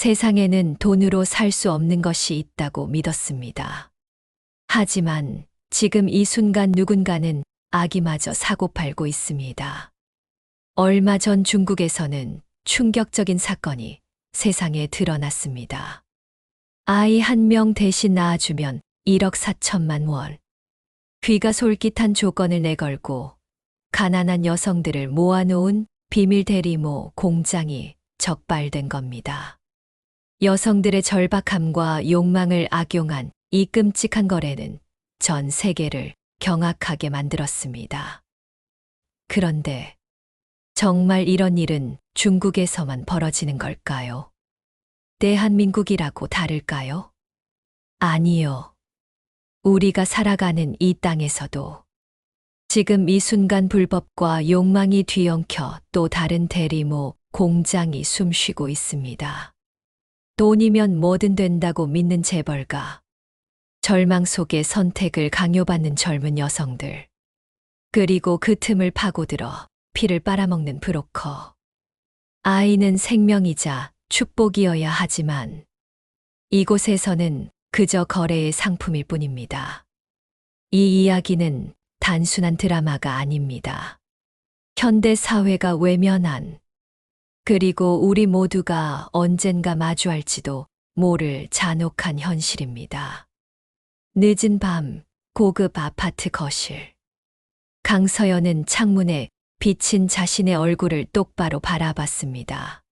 세상에는 돈으로 살 수 없는 것이 있다고 믿었습니다. 하지만 지금 이 순간 누군가는 아기마저 사고팔고 있습니다. 얼마 전 중국에서는 충격적인 사건이 세상에 드러났습니다. 아이 한 명 대신 낳아주면 1억 4천만 원. 귀가 솔깃한 조건을 내걸고 가난한 여성들을 모아놓은 비밀 대리모 공장이 적발된 겁니다. 여성들의 절박함과 욕망을 악용한 이 끔찍한 거래는 전 세계를 경악하게 만들었습니다. 그런데 정말 이런 일은 중국에서만 벌어지는 걸까요? 대한민국이라고 다를까요? 아니요. 우리가 살아가는 이 땅에서도 지금 이 순간 불법과 욕망이 뒤엉켜 또 다른 대리모 공장이 숨쉬고 있습니다. 돈이면 뭐든 된다고 믿는 재벌가, 절망 속에 선택을 강요받는 젊은 여성들, 그리고 그 틈을 파고들어 피를 빨아먹는 브로커. 아이는 생명이자 축복이어야 하지만 이곳에서는 그저 거래의 상품일 뿐입니다. 이 이야기는 단순한 드라마가 아닙니다. 현대 사회가 외면한, 그리고 우리 모두가 언젠가 마주할지도 모를 잔혹한 현실입니다. 늦은 밤, 고급 아파트 거실. 강서연은 창문에 비친 자신의 얼굴을 똑바로 바라봤습니다.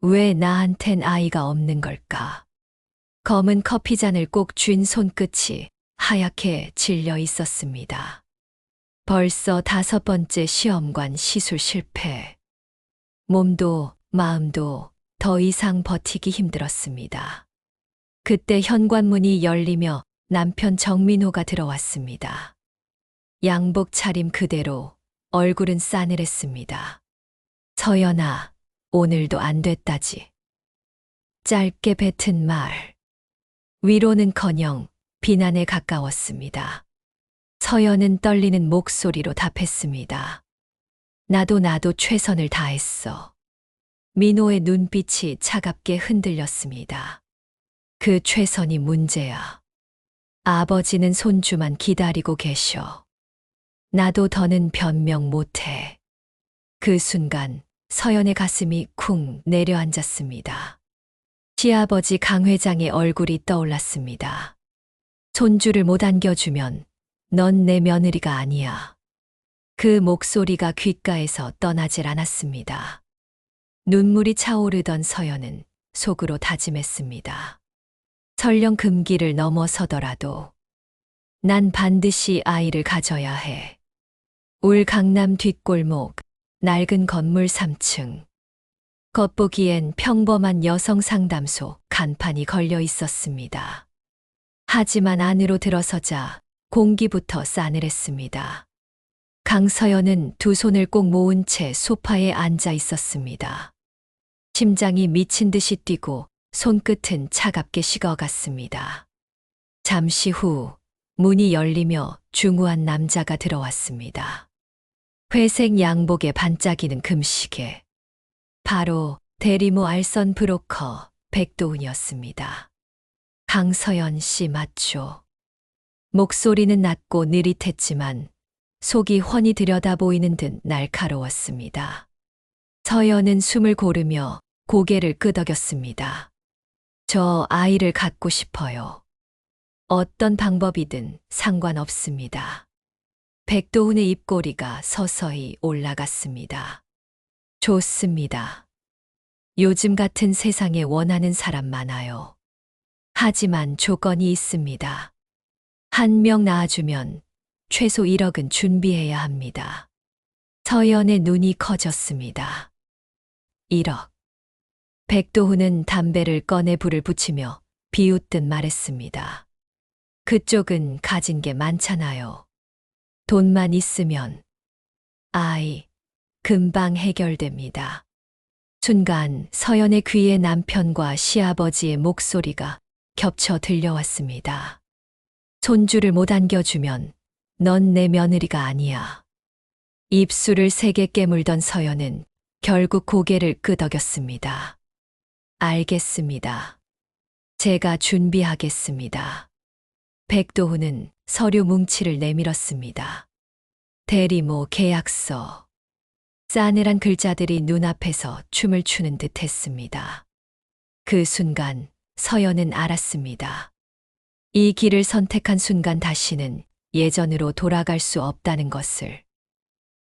왜 나한텐 아이가 없는 걸까? 검은 커피잔을 꼭 쥔 손끝이 하얗게 질려 있었습니다. 벌써 5번째 시험관 시술 실패. 몸도 마음도 더 이상 버티기 힘들었습니다. 그때 현관문이 열리며 남편 정민호가 들어왔습니다. 양복 차림 그대로 얼굴은 싸늘했습니다. 서연아, 오늘도 안 됐다지. 짧게 뱉은 말. 위로는커녕 비난에 가까웠습니다. 서연은 떨리는 목소리로 답했습니다. 나도 최선을 다했어. 민호의 눈빛이 차갑게 흔들렸습니다. 그 최선이 문제야. 아버지는 손주만 기다리고 계셔. 나도 더는 변명 못해. 그 순간 서연의 가슴이 쿵 내려앉았습니다. 시아버지 강 회장의 얼굴이 떠올랐습니다. 손주를 못 안겨주면 넌 내 며느리가 아니야. 그 목소리가 귓가에서 떠나질 않았습니다. 눈물이 차오르던 서연은 속으로 다짐했습니다. 설령 금기를 넘어서더라도 난 반드시 아이를 가져야 해. 울 강남 뒷골목, 낡은 건물 3층. 겉보기엔 평범한 여성 상담소 간판이 걸려 있었습니다. 하지만 안으로 들어서자 공기부터 싸늘했습니다. 강서연은 두 손을 꼭 모은 채 소파에 앉아 있었습니다. 심장이 미친 듯이 뛰고 손끝은 차갑게 식어갔습니다. 잠시 후 문이 열리며 중후한 남자가 들어왔습니다. 회색 양복에 반짝이는 금시계. 바로 대리모 알선 브로커 백도훈이었습니다. 강서연 씨 맞죠? 목소리는 낮고 느릿했지만 속이 훤히 들여다 보이는 듯 날카로웠습니다. 서연은 숨을 고르며 고개를 끄덕였습니다. 저 아이를 갖고 싶어요. 어떤 방법이든 상관없습니다. 백도훈의 입꼬리가 서서히 올라갔습니다. 좋습니다. 요즘 같은 세상에 원하는 사람 많아요. 하지만 조건이 있습니다. 한 명 낳아주면 최소 1억은 준비해야 합니다. 서연의 눈이 커졌습니다. 1억. 백도훈은 담배를 꺼내 불을 붙이며 비웃듯 말했습니다. 그쪽은 가진 게 많잖아요. 돈만 있으면 아이 금방 해결됩니다. 순간 서연의 귀에 남편과 시아버지의 목소리가 겹쳐 들려왔습니다. 손주를 못 안겨주면 넌 내 며느리가 아니야. 입술을 세게 깨물던 서연은 결국 고개를 끄덕였습니다. 알겠습니다. 제가 준비하겠습니다. 백도훈은 서류 뭉치를 내밀었습니다. 대리모 계약서. 싸늘한 글자들이 눈앞에서 춤을 추는 듯 했습니다. 그 순간 서연은 알았습니다. 이 길을 선택한 순간 다시는 예전으로 돌아갈 수 없다는 것을.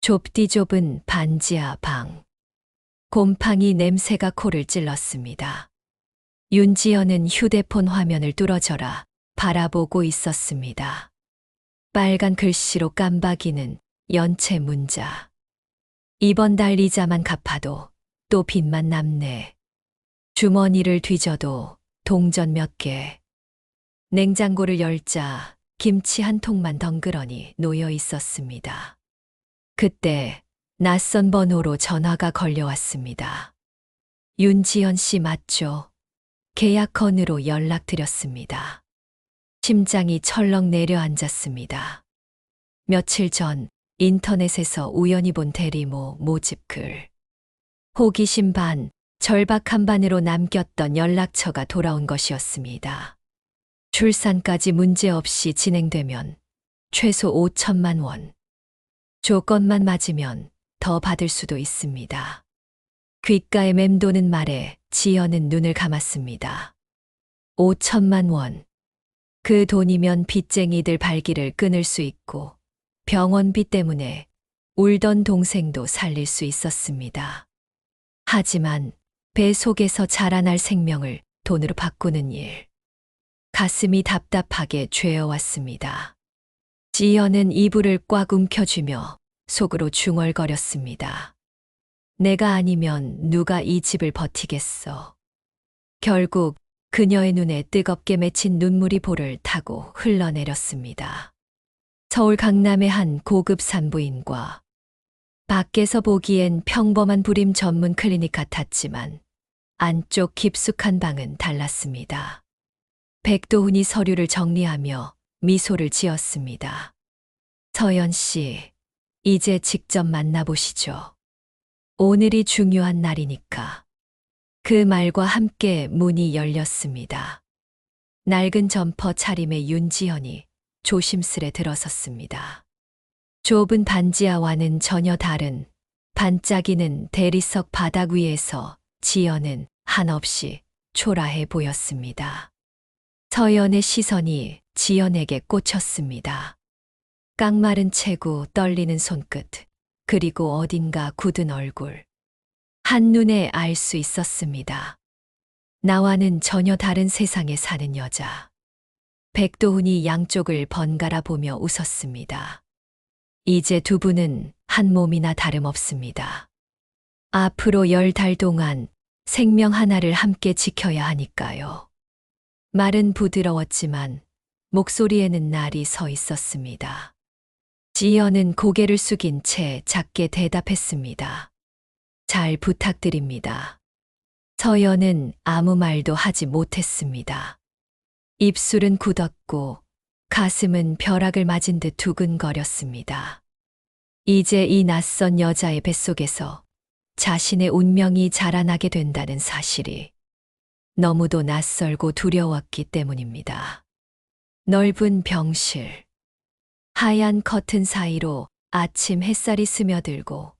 좁디 좁은 반지하 방. 곰팡이 냄새가 코를 찔렀습니다. 윤지연은 휴대폰 화면을 뚫어져라 바라보고 있었습니다. 빨간 글씨로 깜박이는 연체 문자. 이번 달 이자만 갚아도 또 빚만 남네. 주머니를 뒤져도 동전 몇 개. 냉장고를 열자 김치 한 통만 덩그러니 놓여 있었습니다. 그때 낯선 번호로 전화가 걸려왔습니다. 윤지연 씨 맞죠? 계약 건으로 연락드렸습니다. 심장이 철렁 내려앉았습니다. 며칠 전 인터넷에서 우연히 본 대리모 모집글. 호기심 반, 절박한 반으로 남겼던 연락처가 돌아온 것이었습니다. 출산까지 문제없이 진행되면 최소 5천만 원. 조건만 맞으면 더 받을 수도 있습니다. 귓가에 맴도는 말에 지연은 눈을 감았습니다. 5천만 원. 그 돈이면 빚쟁이들 발길을 끊을 수 있고 병원비 때문에 울던 동생도 살릴 수 있었습니다. 하지만 배 속에서 자라날 생명을 돈으로 바꾸는 일. 가슴이 답답하게 죄어왔습니다. 지연은 이불을 꽉 움켜쥐며 속으로 중얼거렸습니다. 내가 아니면 누가 이 집을 버티겠어. 결국 그녀의 눈에 뜨겁게 맺힌 눈물이 볼을 타고 흘러내렸습니다. 서울 강남의 한 고급 산부인과. 밖에서 보기엔 평범한 불임 전문 클리닉 같았지만 안쪽 깊숙한 방은 달랐습니다. 백도훈이 서류를 정리하며 미소를 지었습니다. 서연 씨, 이제 직접 만나보시죠. 오늘이 중요한 날이니까. 그 말과 함께 문이 열렸습니다. 낡은 점퍼 차림의 윤지연이 조심스레 들어섰습니다. 좁은 반지하와는 전혀 다른 반짝이는 대리석 바닥 위에서 지연은 한없이 초라해 보였습니다. 서연의 시선이 지연에게 꽂혔습니다. 깡마른 체구, 떨리는 손끝, 그리고 어딘가 굳은 얼굴. 한눈에 알 수 있었습니다. 나와는 전혀 다른 세상에 사는 여자. 백도훈이 양쪽을 번갈아 보며 웃었습니다. 이제 두 분은 한 몸이나 다름없습니다. 앞으로 10달 동안 생명 하나를 함께 지켜야 하니까요. 말은 부드러웠지만 목소리에는 날이 서 있었습니다. 지연은 고개를 숙인 채 작게 대답했습니다. 잘 부탁드립니다. 서연은 아무 말도 하지 못했습니다. 입술은 굳었고 가슴은 벼락을 맞은 듯 두근거렸습니다. 이제 이 낯선 여자의 뱃속에서 자신의 운명이 자라나게 된다는 사실이 너무도 낯설고 두려웠기 때문입니다. 넓은 병실. 하얀 커튼 사이로 아침 햇살이 스며들고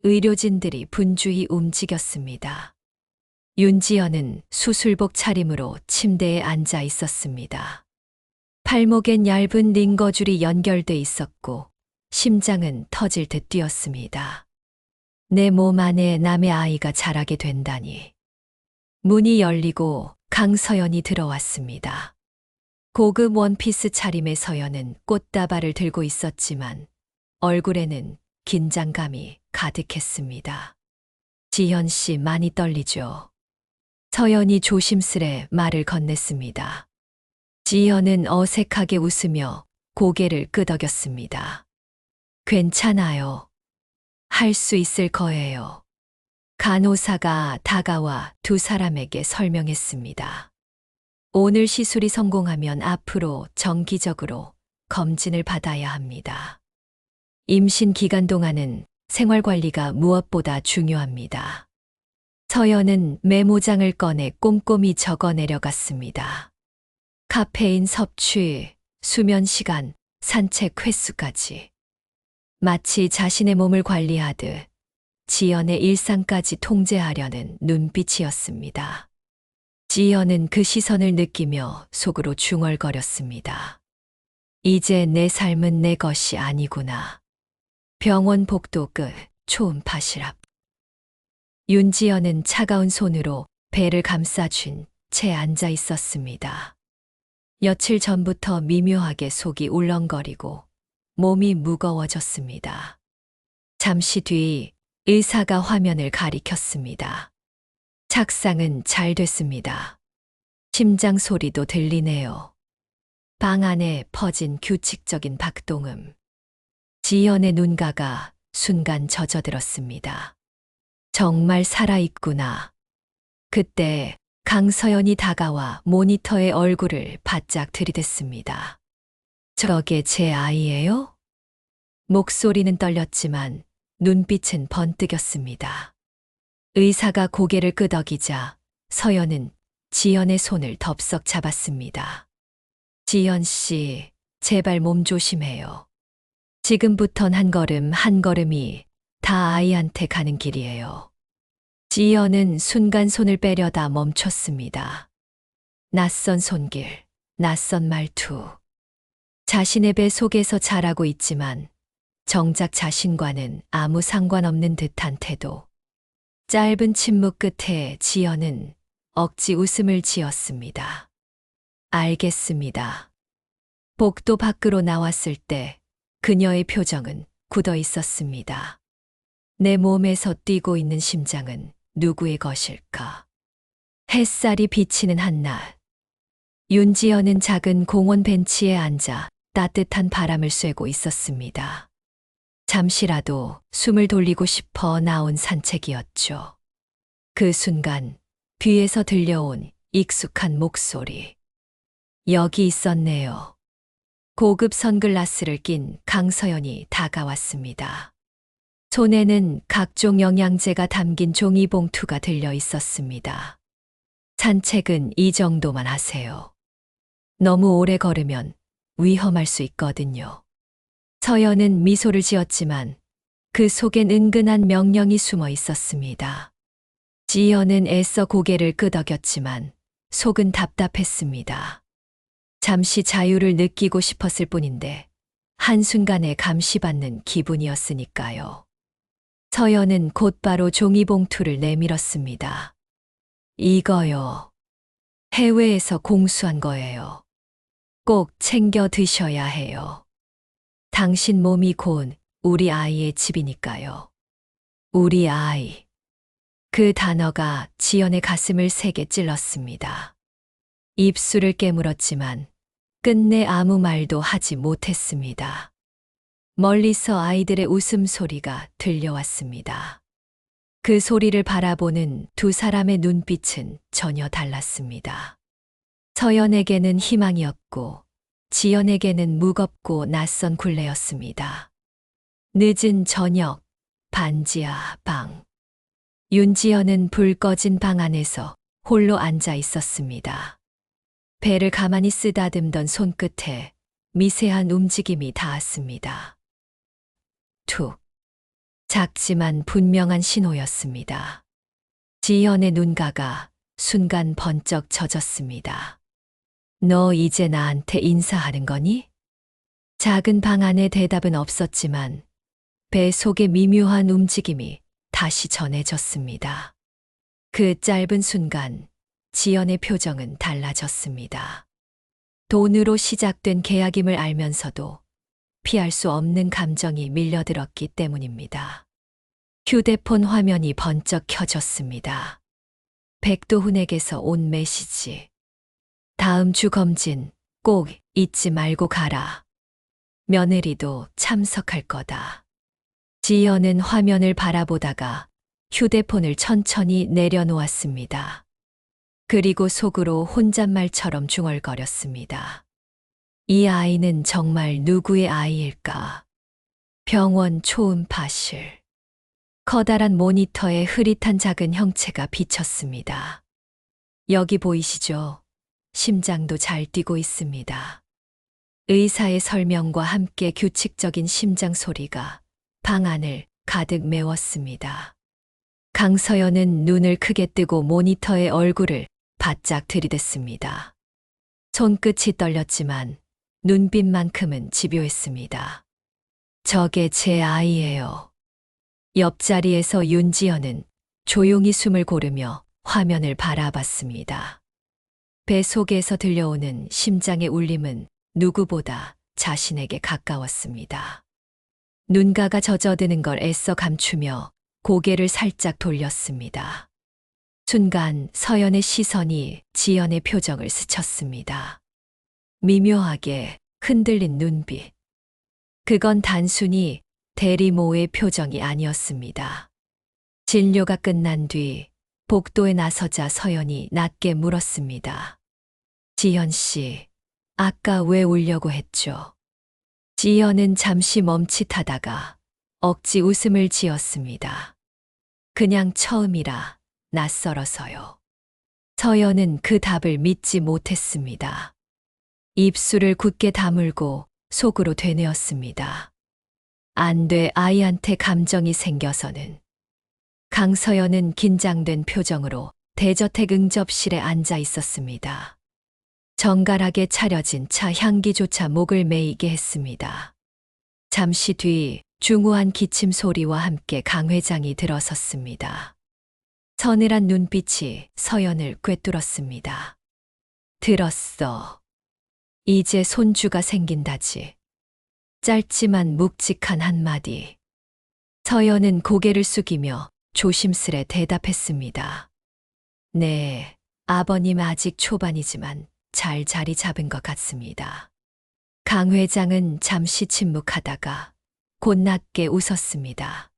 의료진들이 분주히 움직였습니다. 윤지연은 수술복 차림으로 침대에 앉아 있었습니다. 팔목엔 얇은 링거줄이 연결돼 있었고 심장은 터질 듯 뛰었습니다. 내 몸 안에 남의 아이가 자라게 된다니. 문이 열리고 강서연이 들어왔습니다. 고급 원피스 차림의 서연은 꽃다발을 들고 있었지만 얼굴에는 긴장감이 가득했습니다. 지현 씨 많이 떨리죠? 서연이 조심스레 말을 건넸습니다. 지현은 어색하게 웃으며 고개를 끄덕였습니다. 괜찮아요. 할 수 있을 거예요. 간호사가 다가와 두 사람에게 설명했습니다. 오늘 시술이 성공하면 앞으로 정기적으로 검진을 받아야 합니다. 임신 기간 동안은 생활 관리가 무엇보다 중요합니다. 서연은 메모장을 꺼내 꼼꼼히 적어 내려갔습니다. 카페인 섭취, 수면 시간, 산책 횟수까지. 마치 자신의 몸을 관리하듯 지연의 일상까지 통제하려는 눈빛이었습니다. 지연은 그 시선을 느끼며 속으로 중얼거렸습니다. 이제 내 삶은 내 것이 아니구나. 병원 복도 끝, 초음파실 앞. 윤지연은 차가운 손으로 배를 감싸준 채 앉아 있었습니다. 며칠 전부터 미묘하게 속이 울렁거리고 몸이 무거워졌습니다. 잠시 뒤 의사가 화면을 가리켰습니다. 착상은 잘 됐습니다. 심장 소리도 들리네요. 방 안에 퍼진 규칙적인 박동음. 지연의 눈가가 순간 젖어들었습니다. 정말 살아있구나. 그때 강서연이 다가와 모니터의 얼굴을 바짝 들이댔습니다. 저게 제 아이예요? 목소리는 떨렸지만 눈빛은 번뜩였습니다. 의사가 고개를 끄덕이자 서연은 지연의 손을 덥석 잡았습니다. 지연 씨, 제발 몸 조심해요. 지금부턴 한 걸음 한 걸음이 다 아이한테 가는 길이에요. 지연은 순간 손을 빼려다 멈췄습니다. 낯선 손길, 낯선 말투. 자신의 배 속에서 자라고 있지만 정작 자신과는 아무 상관없는 듯한 태도. 짧은 침묵 끝에 지연은 억지 웃음을 지었습니다. 알겠습니다. 복도 밖으로 나왔을 때 그녀의 표정은 굳어 있었습니다. 내 몸에서 뛰고 있는 심장은 누구의 것일까? 햇살이 비치는 한낮. 윤지연은 작은 공원 벤치에 앉아 따뜻한 바람을 쐬고 있었습니다. 잠시라도 숨을 돌리고 싶어 나온 산책이었죠. 그 순간 귀에서 들려온 익숙한 목소리. 여기 있었네요. 고급 선글라스를 낀 강서연이 다가왔습니다. 손에는 각종 영양제가 담긴 종이봉투가 들려 있었습니다. 산책은 이 정도만 하세요. 너무 오래 걸으면 위험할 수 있거든요. 서연은 미소를 지었지만 그 속엔 은근한 명령이 숨어 있었습니다. 지연은 애써 고개를 끄덕였지만 속은 답답했습니다. 잠시 자유를 느끼고 싶었을 뿐인데 한순간에 감시받는 기분이었으니까요. 서연은 곧바로 종이봉투를 내밀었습니다. 이거요. 해외에서 공수한 거예요. 꼭 챙겨 드셔야 해요. 당신 몸이 곧 우리 아이의 집이니까요. 우리 아이. 그 단어가 지연의 가슴을 세게 찔렀습니다. 입술을 깨물었지만 끝내 아무 말도 하지 못했습니다. 멀리서 아이들의 웃음소리가 들려왔습니다. 그 소리를 바라보는 두 사람의 눈빛은 전혀 달랐습니다. 서연에게는 희망이었고 지연에게는 무겁고 낯선 굴레였습니다. 늦은 저녁, 반지하 방. 윤지연은 불 꺼진 방 안에서 홀로 앉아 있었습니다. 배를 가만히 쓰다듬던 손끝에 미세한 움직임이 닿았습니다. 툭. 작지만 분명한 신호였습니다. 지연의 눈가가 순간 번쩍 젖었습니다. 너 이제 나한테 인사하는 거니? 작은 방 안에 대답은 없었지만 배 속의 미묘한 움직임이 다시 전해졌습니다. 그 짧은 순간 지연의 표정은 달라졌습니다. 돈으로 시작된 계약임을 알면서도 피할 수 없는 감정이 밀려들었기 때문입니다. 휴대폰 화면이 번쩍 켜졌습니다. 백도훈에게서 온 메시지. 다음 주 검진 꼭 잊지 말고 가라. 며느리도 참석할 거다. 지연은 화면을 바라보다가 휴대폰을 천천히 내려놓았습니다. 그리고 속으로 혼잣말처럼 중얼거렸습니다. 이 아이는 정말 누구의 아이일까? 병원 초음파실. 커다란 모니터에 흐릿한 작은 형체가 비쳤습니다. 여기 보이시죠? 심장도 잘 뛰고 있습니다. 의사의 설명과 함께 규칙적인 심장 소리가 방 안을 가득 메웠습니다. 강서연은 눈을 크게 뜨고 모니터의 얼굴을 바짝 들이댔습니다. 손끝이 떨렸지만 눈빛만큼은 집요했습니다. 저게 제 아이예요. 옆자리에서 윤지연은 조용히 숨을 고르며 화면을 바라봤습니다. 배 속에서 들려오는 심장의 울림은 누구보다 자신에게 가까웠습니다. 눈가가 젖어드는 걸 애써 감추며 고개를 살짝 돌렸습니다. 순간 서연의 시선이 지연의 표정을 스쳤습니다. 미묘하게 흔들린 눈빛. 그건 단순히 대리모의 표정이 아니었습니다. 진료가 끝난 뒤 복도에 나서자 서연이 낮게 물었습니다. 지연 씨, 아까 왜 울려고 했죠? 지연은 잠시 멈칫하다가 억지 웃음을 지었습니다. 그냥 처음이라 낯설어서요. 서연은 그 답을 믿지 못했습니다. 입술을 굳게 다물고 속으로 되뇌었습니다. 안 돼, 아이한테 감정이 생겨서는. 강서연은 긴장된 표정으로 대저택 응접실에 앉아 있었습니다. 정갈하게 차려진 차 향기조차 목을 메이게 했습니다. 잠시 뒤 중후한 기침 소리와 함께 강 회장이 들어섰습니다. 서늘한 눈빛이 서연을 꿰뚫었습니다. 들었어. 이제 손주가 생긴다지. 짧지만 묵직한 한마디. 서연은 고개를 숙이며 조심스레 대답했습니다. 네, 아버님 아직 초반이지만 잘 자리 잡은 것 같습니다. 강 회장은 잠시 침묵하다가 곧 낮게 웃었습니다.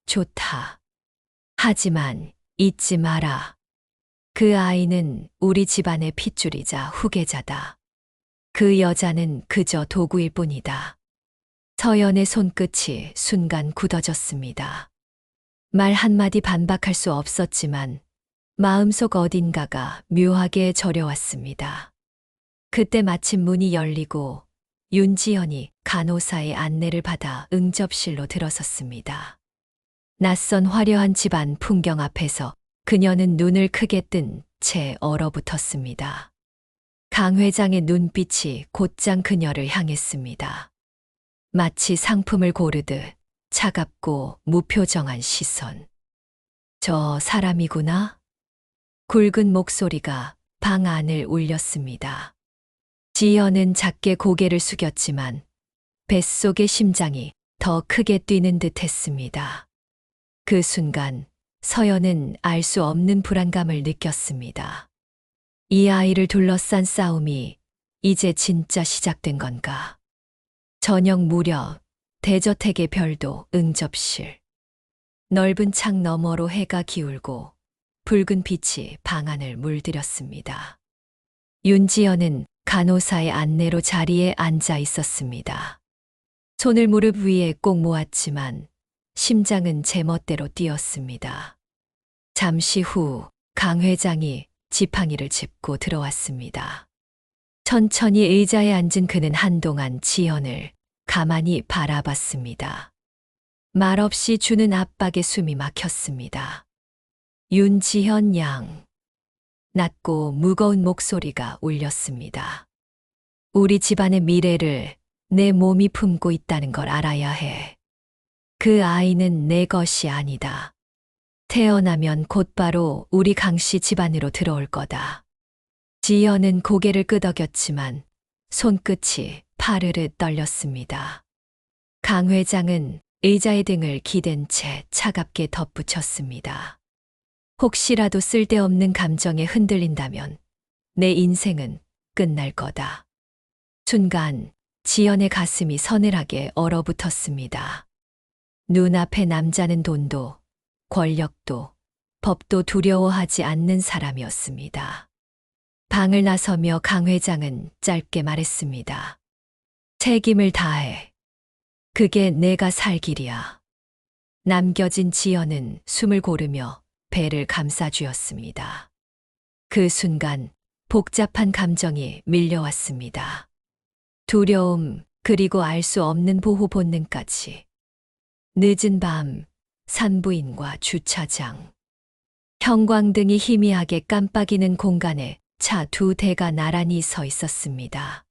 좋다. 하지만 잊지 마라. 그 아이는 우리 집안의 핏줄이자 후계자다. 그 여자는 그저 도구일 뿐이다. 서연의 손끝이 순간 굳어졌습니다. 말 한마디 반박할 수 없었지만 마음속 어딘가가 묘하게 저려왔습니다. 그때 마침 문이 열리고 윤지연이 간호사의 안내를 받아 응접실로 들어섰습니다. 낯선 화려한 집안 풍경 앞에서 그녀는 눈을 크게 뜬 채 얼어붙었습니다. 강 회장의 눈빛이 곧장 그녀를 향했습니다. 마치 상품을 고르듯 차갑고 무표정한 시선. 저 사람이구나? 굵은 목소리가 방 안을 울렸습니다. 지연은 작게 고개를 숙였지만 뱃속의 심장이 더 크게 뛰는 듯 했습니다. 그 순간 서연은 알 수 없는 불안감을 느꼈습니다. 이 아이를 둘러싼 싸움이 이제 진짜 시작된 건가? 저녁 무렵 대저택의 별도 응접실. 넓은 창 너머로 해가 기울고 붉은 빛이 방 안을 물들였습니다. 윤지연은 간호사의 안내로 자리에 앉아 있었습니다. 손을 무릎 위에 꼭 모았지만 심장은 제멋대로 뛰었습니다. 잠시 후 강 회장이 지팡이를 짚고 들어왔습니다. 천천히 의자에 앉은 그는 한동안 지연을 가만히 바라봤습니다. 말없이 주는 압박에 숨이 막혔습니다. 윤지현 양. 낮고 무거운 목소리가 울렸습니다. 우리 집안의 미래를 내 몸이 품고 있다는 걸 알아야 해. 그 아이는 내 것이 아니다. 태어나면 곧바로 우리 강씨 집안으로 들어올 거다. 지연은 고개를 끄덕였지만 손끝이 파르르 떨렸습니다. 강 회장은 의자의 등을 기댄 채 차갑게 덧붙였습니다. 혹시라도 쓸데없는 감정에 흔들린다면 내 인생은 끝날 거다. 순간 지연의 가슴이 서늘하게 얼어붙었습니다. 눈앞의 남자는 돈도 권력도 법도 두려워하지 않는 사람이었습니다. 방을 나서며 강 회장은 짧게 말했습니다. 책임을 다해. 그게 내가 살 길이야. 남겨진 지연은 숨을 고르며 배를 감싸쥐었습니다. 그 순간 복잡한 감정이 밀려왔습니다. 두려움, 그리고 알 수 없는 보호 본능까지. 늦은 밤, 산부인과 주차장. 형광등이 희미하게 깜빡이는 공간에 차 2대가 나란히 서 있었습니다.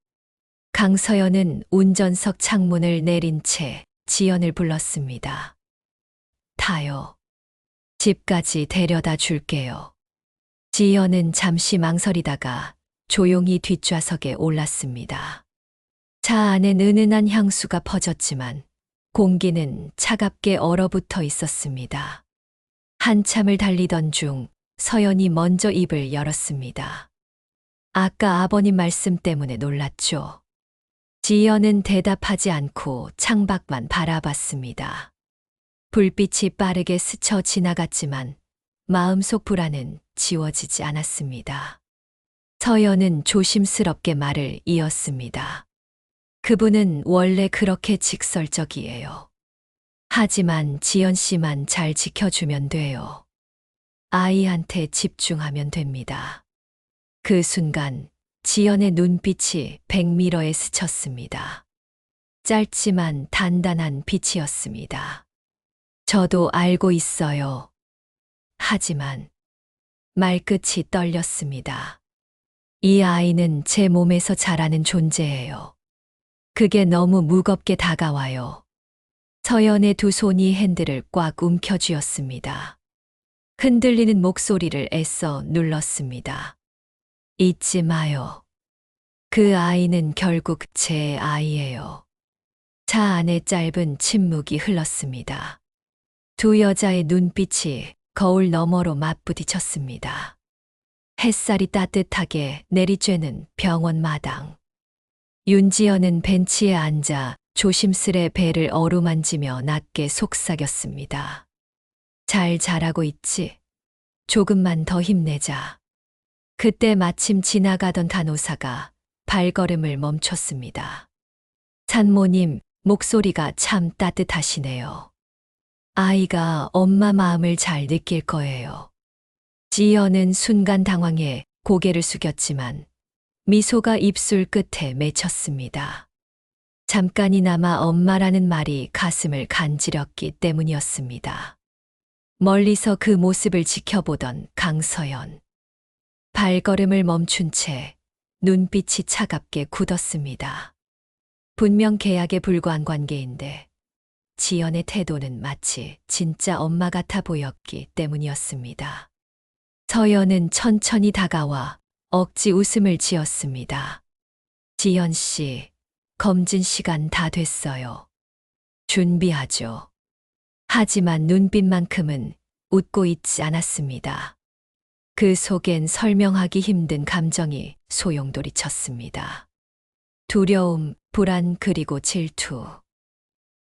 강서연은 운전석 창문을 내린 채 지연을 불렀습니다. 타요. 집까지 데려다 줄게요. 지연은 잠시 망설이다가 조용히 뒷좌석에 올랐습니다. 차 안엔 은은한 향수가 퍼졌지만 공기는 차갑게 얼어붙어 있었습니다. 한참을 달리던 중 서연이 먼저 입을 열었습니다. 아까 아버님 말씀 때문에 놀랐죠. 지연은 대답하지 않고 창밖만 바라봤습니다. 불빛이 빠르게 스쳐 지나갔지만 마음속 불안은 지워지지 않았습니다. 서연은 조심스럽게 말을 이었습니다. 그분은 원래 그렇게 직설적이에요. 하지만 지연 씨만 잘 지켜주면 돼요. 아이한테 집중하면 됩니다. 그 순간 지연의 눈빛이 백미러에 스쳤습니다. 짧지만 단단한 빛이었습니다. 저도 알고 있어요. 하지만 말끝이 떨렸습니다. 이 아이는 제 몸에서 자라는 존재예요. 그게 너무 무겁게 다가와요. 서연의 두 손이 핸들을 꽉 움켜쥐었습니다. 흔들리는 목소리를 애써 눌렀습니다. 잊지 마요. 그 아이는 결국 제 아이예요. 차 안에 짧은 침묵이 흘렀습니다. 두 여자의 눈빛이 거울 너머로 맞부딪혔습니다. 햇살이 따뜻하게 내리쬐는 병원 마당. 윤지연은 벤치에 앉아 조심스레 배를 어루만지며 낮게 속삭였습니다. 잘 자라고 있지? 조금만 더 힘내자. 그때 마침 지나가던 간호사가 발걸음을 멈췄습니다. 산모님, 목소리가 참 따뜻하시네요. 아이가 엄마 마음을 잘 느낄 거예요. 지연은 순간 당황해 고개를 숙였지만 미소가 입술 끝에 맺혔습니다. 잠깐이나마 엄마라는 말이 가슴을 간지렸기 때문이었습니다. 멀리서 그 모습을 지켜보던 강서연. 발걸음을 멈춘 채 눈빛이 차갑게 굳었습니다. 분명 계약에 불과한 관계인데 지연의 태도는 마치 진짜 엄마 같아 보였기 때문이었습니다. 서연은 천천히 다가와 억지 웃음을 지었습니다. 지연 씨, 검진 시간 다 됐어요. 준비하죠. 하지만 눈빛만큼은 웃고 있지 않았습니다. 그 속엔 설명하기 힘든 감정이 소용돌이쳤습니다. 두려움, 불안 그리고 질투.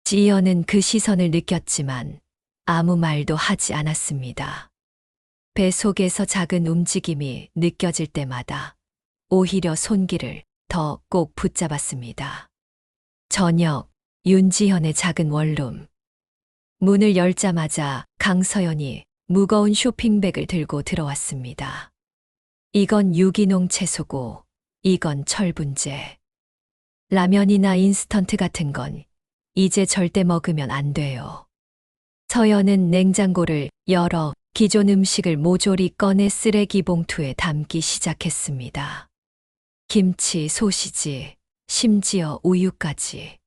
지연은 그 시선을 느꼈지만 아무 말도 하지 않았습니다. 배 속에서 작은 움직임이 느껴질 때마다 오히려 손길을 더 꼭 붙잡았습니다. 저녁, 윤지현의 작은 원룸. 문을 열자마자 강서연이 무거운 쇼핑백을 들고 들어왔습니다. 이건 유기농 채소고, 이건 철분제. 라면이나 인스턴트 같은 건 이제 절대 먹으면 안 돼요. 서연은 냉장고를 열어 기존 음식을 모조리 꺼내 쓰레기 봉투에 담기 시작했습니다. 김치, 소시지, 심지어 우유까지.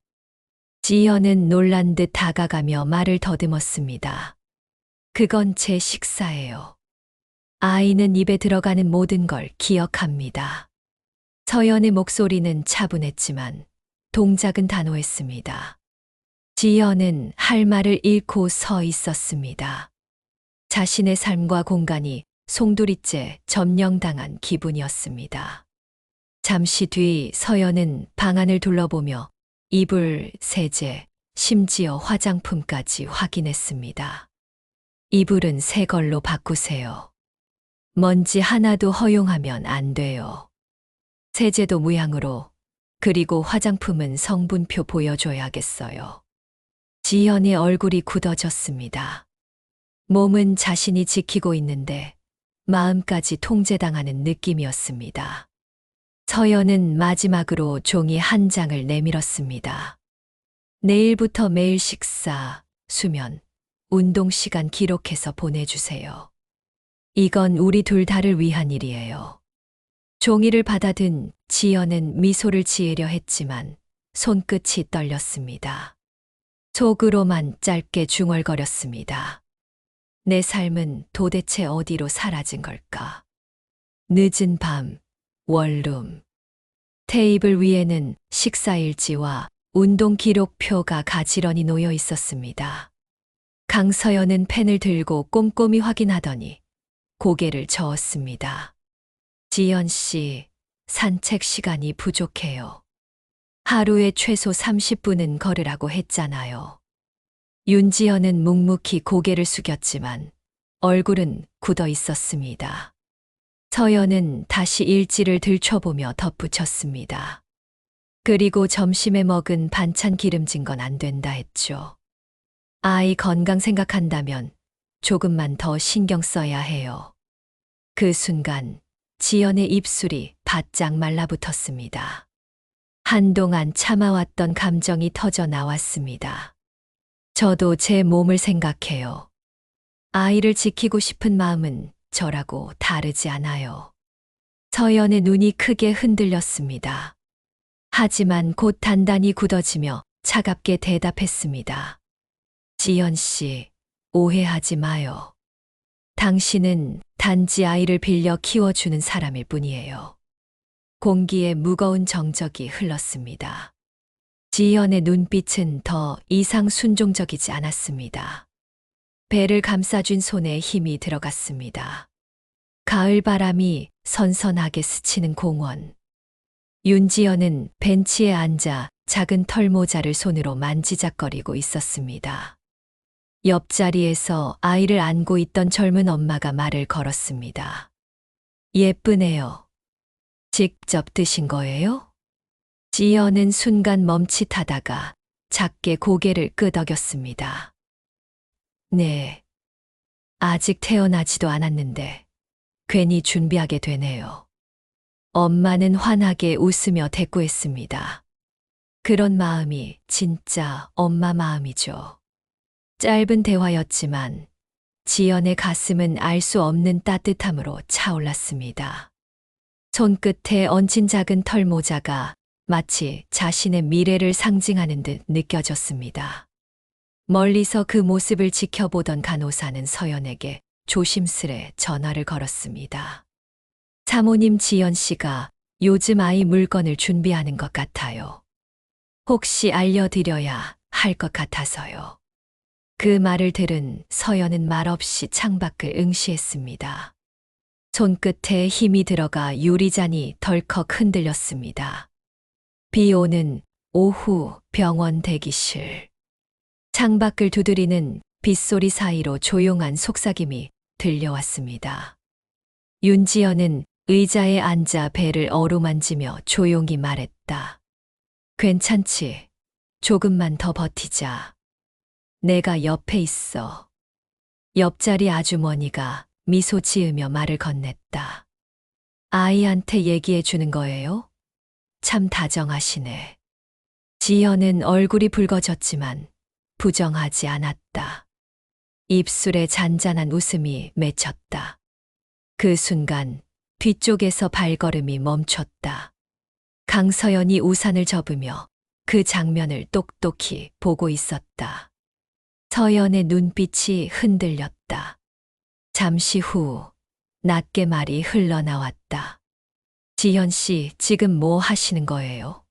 지연은 놀란 듯 다가가며 말을 더듬었습니다. 그건 제 식사예요. 아이는 입에 들어가는 모든 걸 기억합니다. 서연의 목소리는 차분했지만 동작은 단호했습니다. 지연은 할 말을 잃고 서 있었습니다. 자신의 삶과 공간이 송두리째 점령당한 기분이었습니다. 잠시 뒤 서연은 방안을 둘러보며 이불, 세제, 심지어 화장품까지 확인했습니다. 이불은 새 걸로 바꾸세요. 먼지 하나도 허용하면 안 돼요. 세제도 무향으로, 그리고 화장품은 성분표 보여줘야겠어요. 지연의 얼굴이 굳어졌습니다. 몸은 자신이 지키고 있는데 마음까지 통제당하는 느낌이었습니다. 서연은 마지막으로 종이 한 장을 내밀었습니다. 내일부터 매일 식사, 수면, 운동 시간 기록해서 보내주세요. 이건 우리 둘 다를 위한 일이에요. 종이를 받아든 지연은 미소를 지으려 했지만 손끝이 떨렸습니다. 속으로만 짧게 중얼거렸습니다. 내 삶은 도대체 어디로 사라진 걸까? 늦은 밤, 원룸. 테이블 위에는 식사일지와 운동 기록표가 가지런히 놓여 있었습니다. 강서연은 펜을 들고 꼼꼼히 확인하더니 고개를 저었습니다. 지연 씨, 산책 시간이 부족해요. 하루에 최소 30분은 걸으라고 했잖아요. 윤지연은 묵묵히 고개를 숙였지만 얼굴은 굳어 있었습니다. 서연은 다시 일지를 들춰보며 덧붙였습니다. 그리고 점심에 먹은 반찬 기름진 건 안 된다 했죠. 아이 건강 생각한다면 조금만 더 신경 써야 해요. 그 순간 지연의 입술이 바짝 말라붙었습니다. 한동안 참아왔던 감정이 터져 나왔습니다. 저도 제 몸을 생각해요. 아이를 지키고 싶은 마음은 저라고 다르지 않아요. 서연의 눈이 크게 흔들렸습니다. 하지만 곧 단단히 굳어지며 차갑게 대답했습니다. 지연 씨, 오해하지 마요. 당신은 단지 아이를 빌려 키워주는 사람일 뿐이에요. 공기에 무거운 정적이 흘렀습니다. 지연의 눈빛은 더 이상 순종적이지 않았습니다. 배를 감싸준 손에 힘이 들어갔습니다. 가을 바람이 선선하게 스치는 공원. 윤지연은 벤치에 앉아 작은 털모자를 손으로 만지작거리고 있었습니다. 옆자리에서 아이를 안고 있던 젊은 엄마가 말을 걸었습니다. 예쁘네요. 직접 드신 거예요? 지연은 순간 멈칫하다가 작게 고개를 끄덕였습니다. 네. 아직 태어나지도 않았는데 괜히 준비하게 되네요. 엄마는 환하게 웃으며 대꾸했습니다. 그런 마음이 진짜 엄마 마음이죠. 짧은 대화였지만 지연의 가슴은 알 수 없는 따뜻함으로 차올랐습니다. 손끝에 얹힌 작은 털모자가 마치 자신의 미래를 상징하는 듯 느껴졌습니다. 멀리서 그 모습을 지켜보던 간호사는 서연에게 조심스레 전화를 걸었습니다. 사모님 지연 씨가 요즘 아이 물건을 준비하는 것 같아요. 혹시 알려드려야 할 것 같아서요. 그 말을 들은 서연은 말없이 창밖을 응시했습니다. 손끝에 힘이 들어가 유리잔이 덜컥 흔들렸습니다. 비 오는 오후 병원 대기실. 창밖을 두드리는 빗소리 사이로 조용한 속삭임이 들려왔습니다. 윤지연은 의자에 앉아 배를 어루만지며 조용히 말했다. 괜찮지? 조금만 더 버티자. 내가 옆에 있어. 옆자리 아주머니가 미소 지으며 말을 건넸다. 아이한테 얘기해 주는 거예요? 참 다정하시네. 지연은 얼굴이 붉어졌지만 부정하지 않았다. 입술에 잔잔한 웃음이 맺혔다. 그 순간 뒤쪽에서 발걸음이 멈췄다. 강서연이 우산을 접으며 그 장면을 똑똑히 보고 있었다. 서연의 눈빛이 흔들렸다. 잠시 후 낮게 말이 흘러나왔다. 지연 씨, 지금 뭐 하시는 거예요?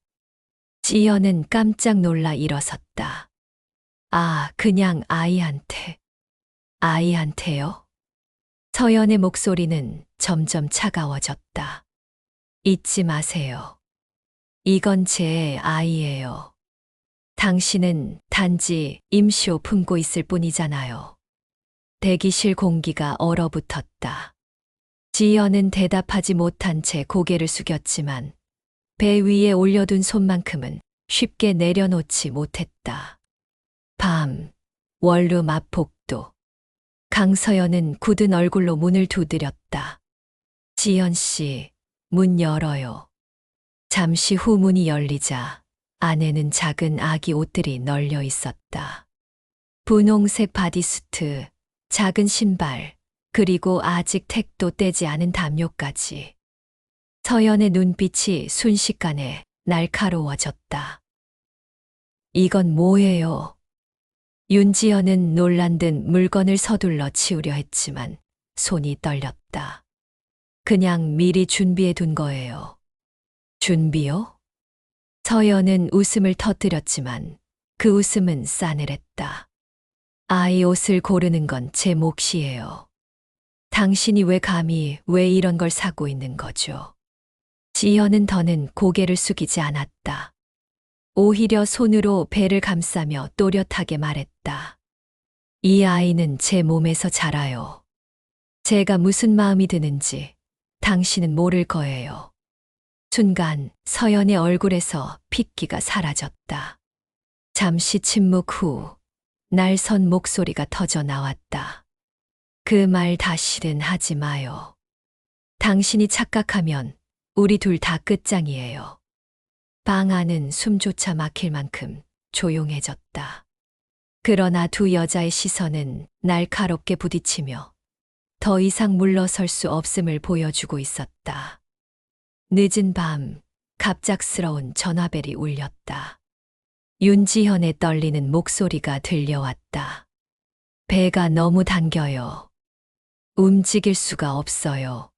지연은 깜짝 놀라 일어섰다. 아, 그냥 아이한테. 아이한테요? 서연의 목소리는 점점 차가워졌다. 잊지 마세요. 이건 제 아이예요. 당신은 단지 임시호 품고 있을 뿐이잖아요. 대기실 공기가 얼어붙었다. 지연은 대답하지 못한 채 고개를 숙였지만 배 위에 올려둔 손만큼은 쉽게 내려놓지 못했다. 밤, 원룸 앞 복도. 강서연은 굳은 얼굴로 문을 두드렸다. 지연 씨, 문 열어요. 잠시 후 문이 열리자 안에는 작은 아기 옷들이 널려 있었다. 분홍색 바디수트, 작은 신발, 그리고 아직 택도 떼지 않은 담요까지. 서연의 눈빛이 순식간에 날카로워졌다. 이건 뭐예요? 윤지연은 놀란 듯 물건을 서둘러 치우려 했지만 손이 떨렸다. 그냥 미리 준비해 둔 거예요. 준비요? 서연은 웃음을 터뜨렸지만 그 웃음은 싸늘했다. 아이 옷을 고르는 건 제 몫이에요. 당신이 왜 이런 걸 사고 있는 거죠? 지연은 더는 고개를 숙이지 않았다. 오히려 손으로 배를 감싸며 또렷하게 말했다. 이 아이는 제 몸에서 자라요. 제가 무슨 마음이 드는지 당신은 모를 거예요. 순간 서연의 얼굴에서 핏기가 사라졌다. 잠시 침묵 후 날선 목소리가 터져 나왔다. 그 말 다시는 하지 마요. 당신이 착각하면 우리 둘 다 끝장이에요. 방 안은 숨조차 막힐 만큼 조용해졌다. 그러나 두 여자의 시선은 날카롭게 부딪히며 더 이상 물러설 수 없음을 보여주고 있었다. 늦은 밤, 갑작스러운 전화벨이 울렸다. 윤지현의 떨리는 목소리가 들려왔다. 배가 너무 당겨요. 움직일 수가 없어요.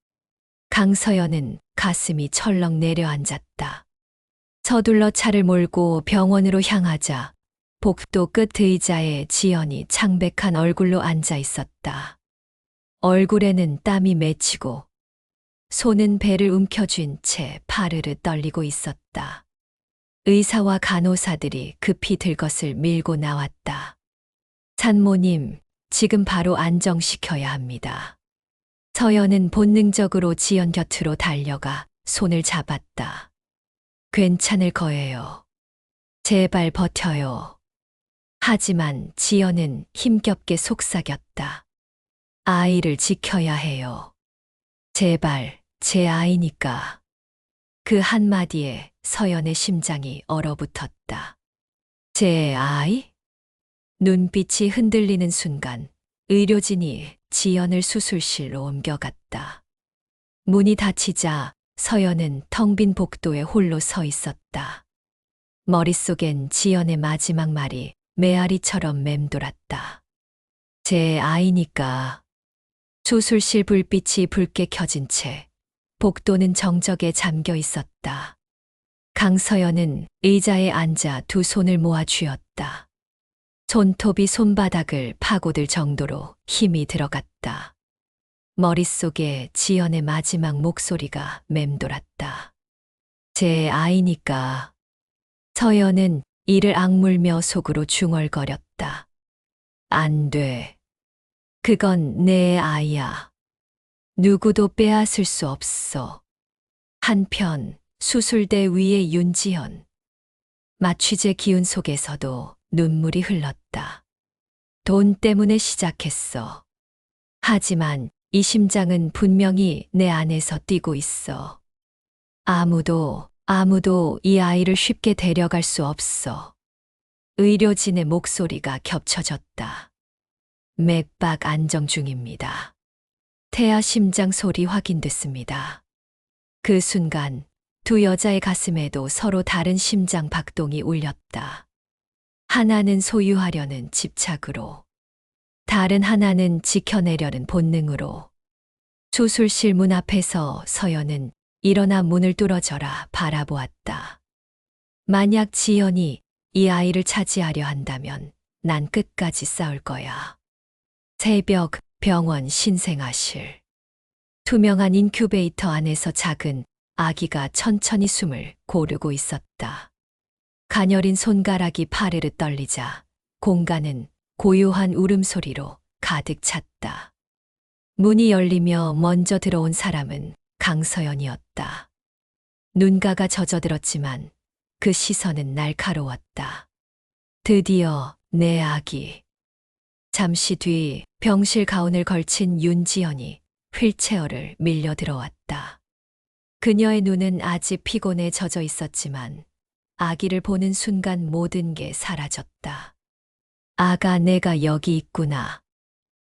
강서연은 가슴이 철렁 내려앉았다. 서둘러 차를 몰고 병원으로 향하자 복도 끝 의자에 지연이 창백한 얼굴로 앉아 있었다. 얼굴에는 땀이 맺히고 손은 배를 움켜쥔 채 파르르 떨리고 있었다. 의사와 간호사들이 급히 들것을 밀고 나왔다. 산모님, 지금 바로 안정시켜야 합니다. 서연은 본능적으로 지연 곁으로 달려가 손을 잡았다. 괜찮을 거예요. 제발 버텨요. 하지만 지연은 힘겹게 속삭였다. 아이를 지켜야 해요. 제발, 제 아이니까. 그 한마디에 서연의 심장이 얼어붙었다. 제 아이? 눈빛이 흔들리는 순간 의료진이 지연을 수술실로 옮겨갔다. 문이 닫히자 서연은 텅 빈 복도에 홀로 서 있었다. 머릿속엔 지연의 마지막 말이 메아리처럼 맴돌았다. 제 아이니까. 수술실 불빛이 붉게 켜진 채 복도는 정적에 잠겨 있었다. 강서연은 의자에 앉아 두 손을 모아 쥐었다. 손톱이 손바닥을 파고들 정도로 힘이 들어갔다. 머릿속에 지연의 마지막 목소리가 맴돌았다. 제 아이니까. 서연은 이를 악물며 속으로 중얼거렸다. 안 돼. 그건 내 아이야. 누구도 빼앗을 수 없어. 한편 수술대 위의 윤지연. 마취제 기운 속에서도 눈물이 흘렀다. 돈 때문에 시작했어. 하지만 이 심장은 분명히 내 안에서 뛰고 있어. 아무도 이 아이를 쉽게 데려갈 수 없어. 의료진의 목소리가 겹쳐졌다. 맥박 안정 중입니다. 태아 심장 소리 확인됐습니다. 그 순간 두 여자의 가슴에도 서로 다른 심장 박동이 울렸다. 하나는 소유하려는 집착으로, 다른 하나는 지켜내려는 본능으로. 수술실 문 앞에서 서연은 일어나 문을 뚫어져라 바라보았다. 만약 지연이 이 아이를 차지하려 한다면 난 끝까지 싸울 거야. 새벽 병원 신생아실. 투명한 인큐베이터 안에서 작은 아기가 천천히 숨을 고르고 있었다. 가녀린 손가락이 파르르 떨리자 공간은 고요한 울음소리로 가득 찼다. 문이 열리며 먼저 들어온 사람은 강서연이었다. 눈가가 젖어들었지만 그 시선은 날카로웠다. 드디어 내 아기. 잠시 뒤 병실 가운을 걸친 윤지연이 휠체어를 밀려 들어왔다. 그녀의 눈은 아직 피곤에 젖어 있었지만 아기를 보는 순간 모든 게 사라졌다. 아가, 내가 여기 있구나.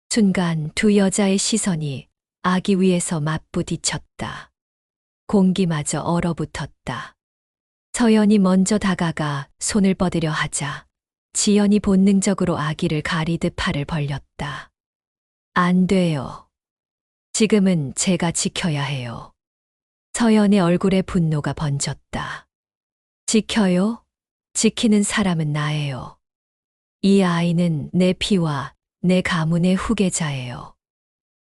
순간 두 여자의 시선이 아기 위에서 맞부딪혔다. 공기마저 얼어붙었다. 서연이 먼저 다가가 손을 뻗으려 하자 지연이 본능적으로 아기를 가리듯 팔을 벌렸다. 안 돼요. 지금은 제가 지켜야 해요. 서연의 얼굴에 분노가 번졌다. 지켜요? 지키는 사람은 나예요. 이 아이는 내 피와 내 가문의 후계자예요.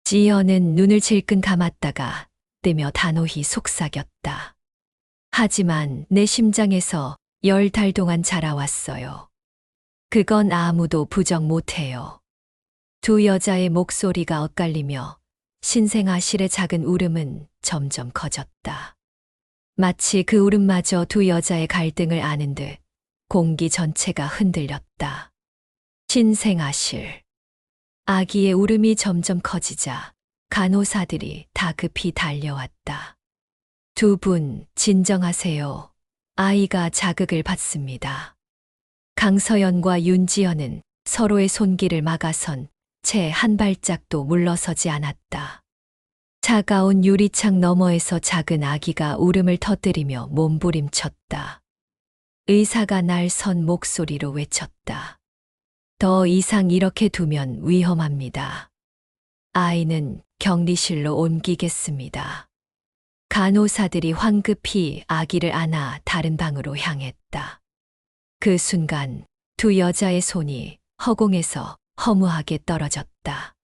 지연은 눈을 질끈 감았다가 뜨며 단호히 속삭였다. 하지만 내 심장에서 10달 동안 자라왔어요. 그건 아무도 부정 못해요. 두 여자의 목소리가 엇갈리며 신생아실의 작은 울음은 점점 커졌다. 마치 그 울음마저 두 여자의 갈등을 아는 듯 공기 전체가 흔들렸다. 신생아실. 아기의 울음이 점점 커지자 간호사들이 다급히 달려왔다. 두 분 진정하세요. 아이가 자극을 받습니다. 강서연과 윤지연은 서로의 손길을 막아선 채 한 발짝도 물러서지 않았다. 차가운 유리창 너머에서 작은 아기가 울음을 터뜨리며 몸부림쳤다. 의사가 날 선 목소리로 외쳤다. 더 이상 이렇게 두면 위험합니다. 아이는 격리실로 옮기겠습니다. 간호사들이 황급히 아기를 안아 다른 방으로 향했다. 그 순간 두 여자의 손이 허공에서 허무하게 떨어졌다.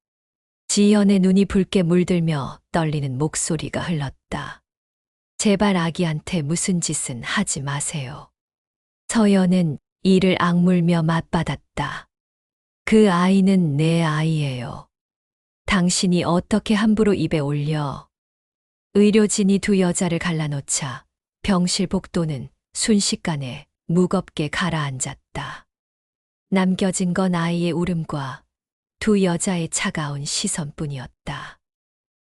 지연의 눈이 붉게 물들며 떨리는 목소리가 흘렀다. 제발 아기한테 무슨 짓은 하지 마세요. 서연은 이를 악물며 맞받았다. 그 아이는 내 아이예요. 당신이 어떻게 함부로 입에 올려. 의료진이 두 여자를 갈라놓자 병실 복도는 순식간에 무겁게 가라앉았다. 남겨진 건 아이의 울음과 두 여자의 차가운 시선뿐이었다.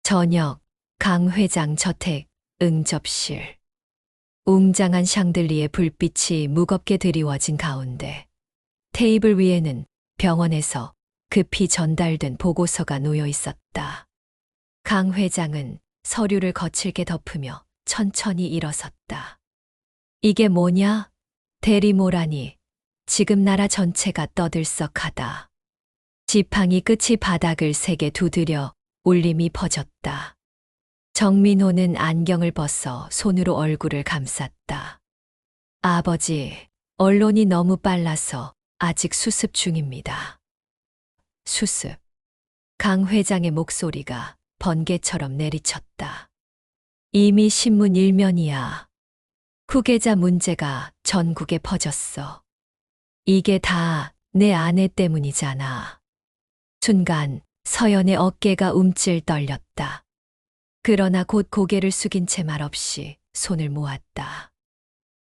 저녁, 강 회장 저택, 응접실. 웅장한 샹들리에 불빛이 무겁게 드리워진 가운데 테이블 위에는 병원에서 급히 전달된 보고서가 놓여 있었다. 강 회장은 서류를 거칠게 덮으며 천천히 일어섰다. 이게 뭐냐? 대리모라니. 지금 나라 전체가 떠들썩하다. 지팡이 끝이 바닥을 세게 두드려 울림이 퍼졌다. 정민호는 안경을 벗어 손으로 얼굴을 감쌌다. 아버지, 언론이 너무 빨라서 아직 수습 중입니다. 수습. 강 회장의 목소리가 번개처럼 내리쳤다. 이미 신문 일면이야. 후계자 문제가 전국에 퍼졌어. 이게 다 내 아내 때문이잖아. 순간 서연의 어깨가 움찔 떨렸다. 그러나 곧 고개를 숙인 채 말없이 손을 모았다.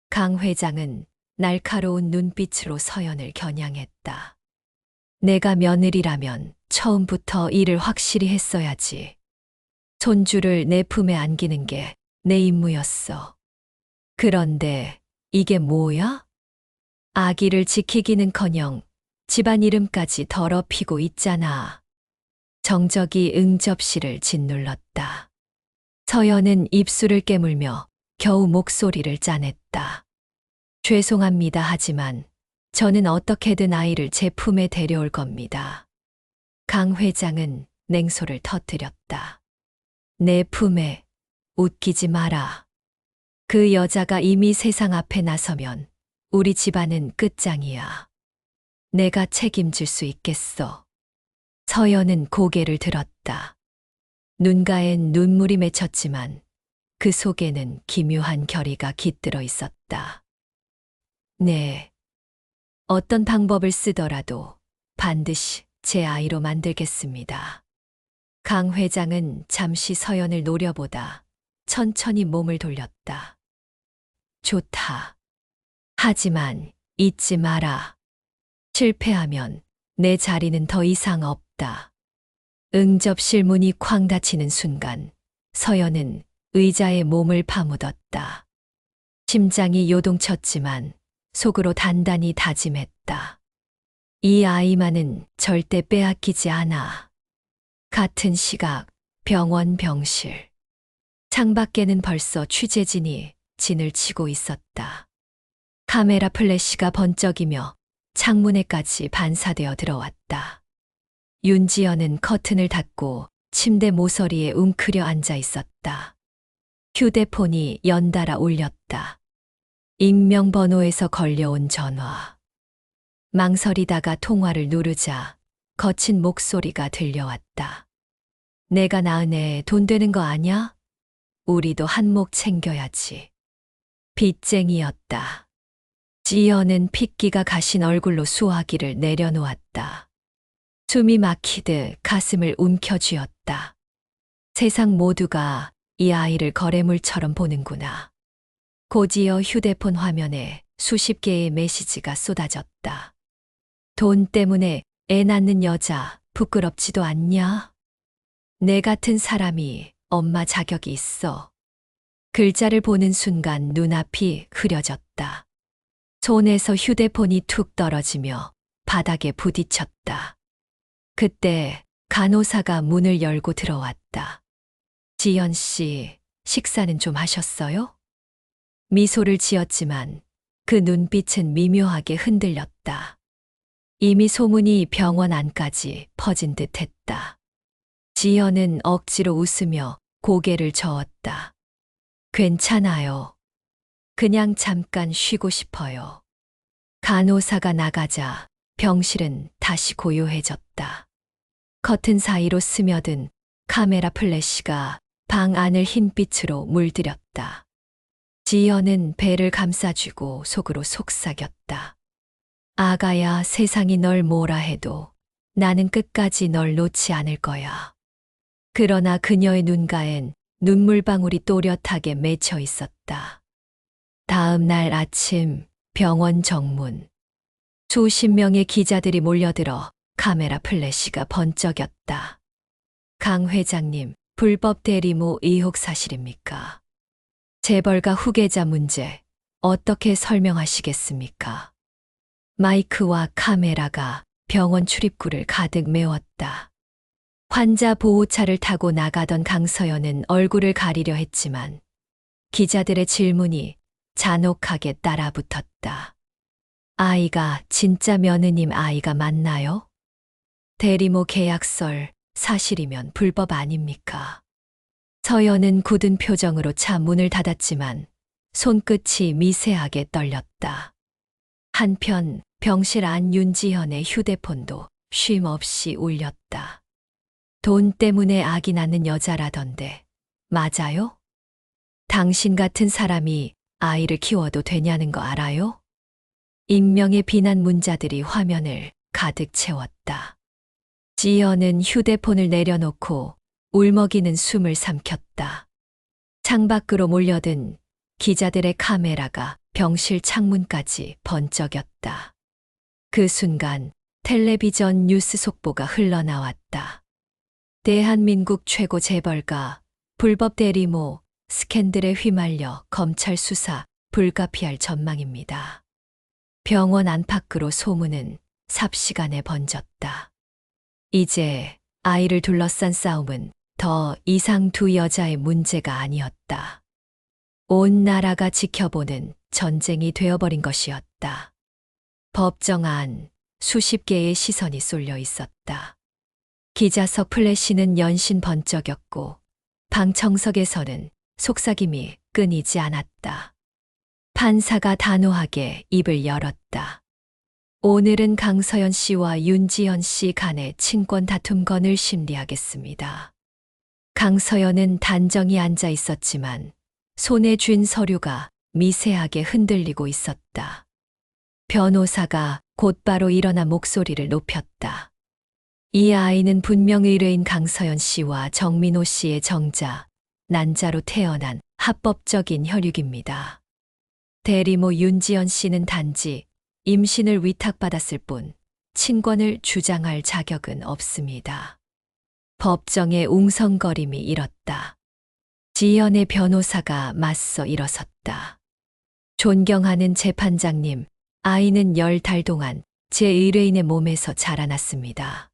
강 회장은 날카로운 눈빛으로 서연을 겨냥했다. 내가 며느리라면 처음부터 일을 확실히 했어야지. 손주를 내 품에 안기는 게 내 임무였어. 그런데 이게 뭐야? 아기를 지키기는커녕 집안 이름까지 더럽히고 있잖아. 정적이 응접실을 짓눌렀다. 서연은 입술을 깨물며 겨우 목소리를 짜냈다. 죄송합니다. 하지만 저는 어떻게든 아이를 제 품에 데려올 겁니다. 강 회장은 냉소를 터뜨렸다. 내 품에 웃기지 마라. 그 여자가 이미 세상 앞에 나서면 우리 집안은 끝장이야. 내가 책임질 수 있겠어. 서연은 고개를 들었다. 눈가엔 눈물이 맺혔지만 그 속에는 기묘한 결의가 깃들어 있었다. 네. 어떤 방법을 쓰더라도 반드시 제 아이로 만들겠습니다. 강 회장은 잠시 서연을 노려보다 천천히 몸을 돌렸다. 좋다. 하지만 잊지 마라. 실패하면 내 자리는 더 이상 없다. 응접실 문이 쾅 닫히는 순간 서연은 의자에 몸을 파묻었다. 심장이 요동쳤지만 속으로 단단히 다짐했다. 이 아이만은 절대 빼앗기지 않아. 같은 시각 병원 병실. 창밖에는 벌써 취재진이 진을 치고 있었다. 카메라 플래시가 번쩍이며 창문에까지 반사되어 들어왔다. 윤지연은 커튼을 닫고 침대 모서리에 웅크려 앉아 있었다. 휴대폰이 연달아 울렸다. 익명번호에서 걸려온 전화. 망설이다가 통화를 누르자 거친 목소리가 들려왔다. 내가 낳은 애 돈 되는 거 아냐? 우리도 한몫 챙겨야지. 빚쟁이였다. 지연은 핏기가 가신 얼굴로 수화기를 내려놓았다. 숨이 막히듯 가슴을 움켜쥐었다. 세상 모두가 이 아이를 거래물처럼 보는구나. 곧이어 휴대폰 화면에 수십 개의 메시지가 쏟아졌다. 돈 때문에 애 낳는 여자 부끄럽지도 않냐? 내 같은 사람이 엄마 자격이 있어. 글자를 보는 순간 눈앞이 흐려졌다. 손에서 휴대폰이 툭 떨어지며 바닥에 부딪혔다. 그때 간호사가 문을 열고 들어왔다. 지연 씨, 식사는 좀 하셨어요? 미소를 지었지만 그 눈빛은 미묘하게 흔들렸다. 이미 소문이 병원 안까지 퍼진 듯 했다. 지연은 억지로 웃으며 고개를 저었다. 괜찮아요. 그냥 잠깐 쉬고 싶어요. 간호사가 나가자 병실은 다시 고요해졌다. 커튼 사이로 스며든 카메라 플래시가 방 안을 흰빛으로 물들였다. 지연은 배를 감싸쥐고 속으로 속삭였다. 아가야, 세상이 널 뭐라 해도 나는 끝까지 널 놓지 않을 거야. 그러나 그녀의 눈가엔 눈물방울이 또렷하게 맺혀 있었다. 다음 날 아침 병원 정문. 수십 명의 기자들이 몰려들어 카메라 플래시가 번쩍였다. 강 회장님, 불법 대리모 의혹 사실입니까? 재벌가 후계자 문제 어떻게 설명하시겠습니까? 마이크와 카메라가 병원 출입구를 가득 메웠다. 환자 보호차를 타고 나가던 강서연은 얼굴을 가리려 했지만 기자들의 질문이 잔혹하게 따라붙었다. 아이가 진짜 며느님 아이가 맞나요? 대리모 계약설 사실이면 불법 아닙니까? 서연은 굳은 표정으로 차 문을 닫았지만 손끝이 미세하게 떨렸다. 한편 병실 안 윤지현의 휴대폰도 쉼 없이 울렸다. 돈 때문에 아기 낳는 여자라던데 맞아요? 당신 같은 사람이 아이를 키워도 되냐는 거 알아요? 익명의 비난 문자들이 화면을 가득 채웠다. 지연은 휴대폰을 내려놓고 울먹이는 숨을 삼켰다. 창밖으로 몰려든 기자들의 카메라가 병실 창문까지 번쩍였다. 그 순간 텔레비전 뉴스 속보가 흘러나왔다. 대한민국 최고 재벌가 불법 대리모 스캔들에 휘말려 검찰 수사 불가피할 전망입니다. 병원 안팎으로 소문은 삽시간에 번졌다. 이제 아이를 둘러싼 싸움은 더 이상 두 여자의 문제가 아니었다. 온 나라가 지켜보는 전쟁이 되어버린 것이었다. 법정 안 수십 개의 시선이 쏠려 있었다. 기자석 플래시는 연신 번쩍였고 방청석에서는 속삭임이 끊이지 않았다. 판사가 단호하게 입을 열었다. 오늘은 강서연 씨와 윤지연 씨 간의 친권 다툼 건을 심리하겠습니다. 강서연은 단정히 앉아 있었지만 손에 쥔 서류가 미세하게 흔들리고 있었다. 변호사가 곧바로 일어나 목소리를 높였다. 이 아이는 분명 의뢰인 강서연 씨와 정민호 씨의 정자, 난자로 태어난 합법적인 혈육입니다. 대리모 윤지연 씨는 단지 임신을 위탁받았을 뿐 친권을 주장할 자격은 없습니다. 법정의 웅성거림이 일었다. 지연의 변호사가 맞서 일어섰다. 존경하는 재판장님, 아이는 10달 동안 제 의뢰인의 몸에서 자라났습니다.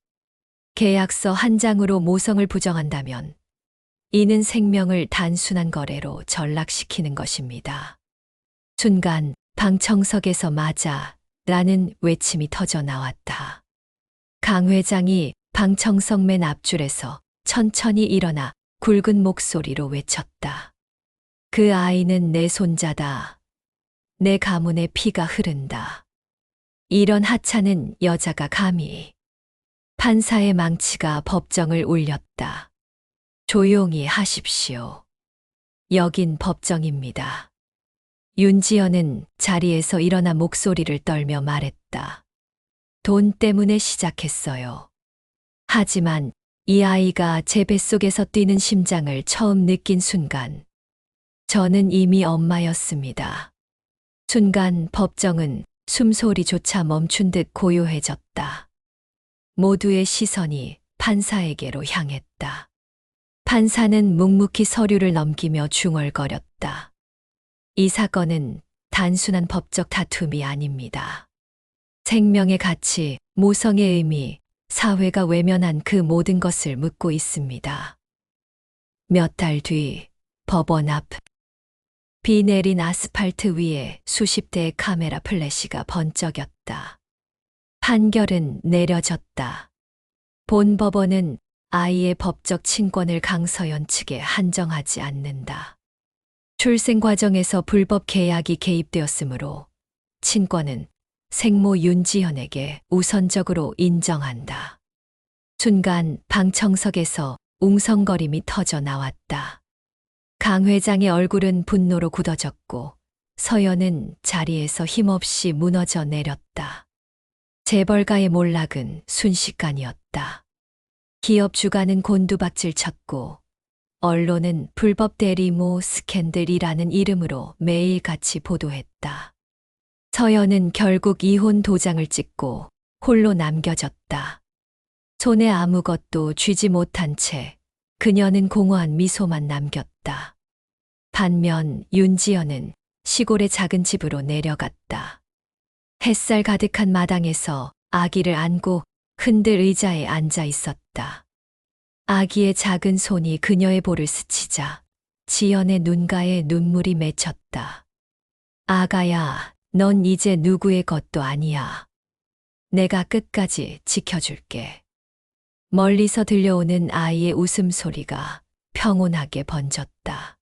계약서 한 장으로 모성을 부정한다면 이는 생명을 단순한 거래로 전락시키는 것입니다. 순간 방청석에서 맞아 라는 외침이 터져 나왔다. 강 회장이 방청석 맨 앞줄에서 천천히 일어나 굵은 목소리로 외쳤다. 그 아이는 내 손자다. 내 가문의 피가 흐른다. 이런 하찮은 여자가 감히. 판사의 망치가 법정을 울렸다. 조용히 하십시오. 여긴 법정입니다. 윤지연은 자리에서 일어나 목소리를 떨며 말했다. 돈 때문에 시작했어요. 하지만 이 아이가 제 뱃속에서 뛰는 심장을 처음 느낀 순간, 저는 이미 엄마였습니다. 순간 법정은 숨소리조차 멈춘 듯 고요해졌다. 모두의 시선이 판사에게로 향했다. 판사는 묵묵히 서류를 넘기며 중얼거렸다. 이 사건은 단순한 법적 다툼이 아닙니다. 생명의 가치, 모성의 의미, 사회가 외면한 그 모든 것을 묻고 있습니다. 몇 달 뒤 법원 앞. 비 내린 아스팔트 위에 수십 대의 카메라 플래시가 번쩍였다. 판결은 내려졌다. 본 법원은 아이의 법적 친권을 강서연 측에 한정하지 않는다. 출생 과정에서 불법 계약이 개입되었으므로 친권은 생모 윤지연에게 우선적으로 인정한다. 순간 방청석에서 웅성거림이 터져 나왔다. 강 회장의 얼굴은 분노로 굳어졌고 서연은 자리에서 힘없이 무너져 내렸다. 재벌가의 몰락은 순식간이었다. 기업 주가는 곤두박질 쳤고 언론은 불법 대리모 스캔들이라는 이름으로 매일같이 보도했다. 서연은 결국 이혼 도장을 찍고 홀로 남겨졌다. 손에 아무것도 쥐지 못한 채 그녀는 공허한 미소만 남겼다. 반면 윤지연은 시골의 작은 집으로 내려갔다. 햇살 가득한 마당에서 아기를 안고 흔들 의자에 앉아 있었다. 아기의 작은 손이 그녀의 볼을 스치자 지연의 눈가에 눈물이 맺혔다. 아가야, 넌 이제 누구의 것도 아니야. 내가 끝까지 지켜줄게. 멀리서 들려오는 아이의 웃음소리가 평온하게 번졌다.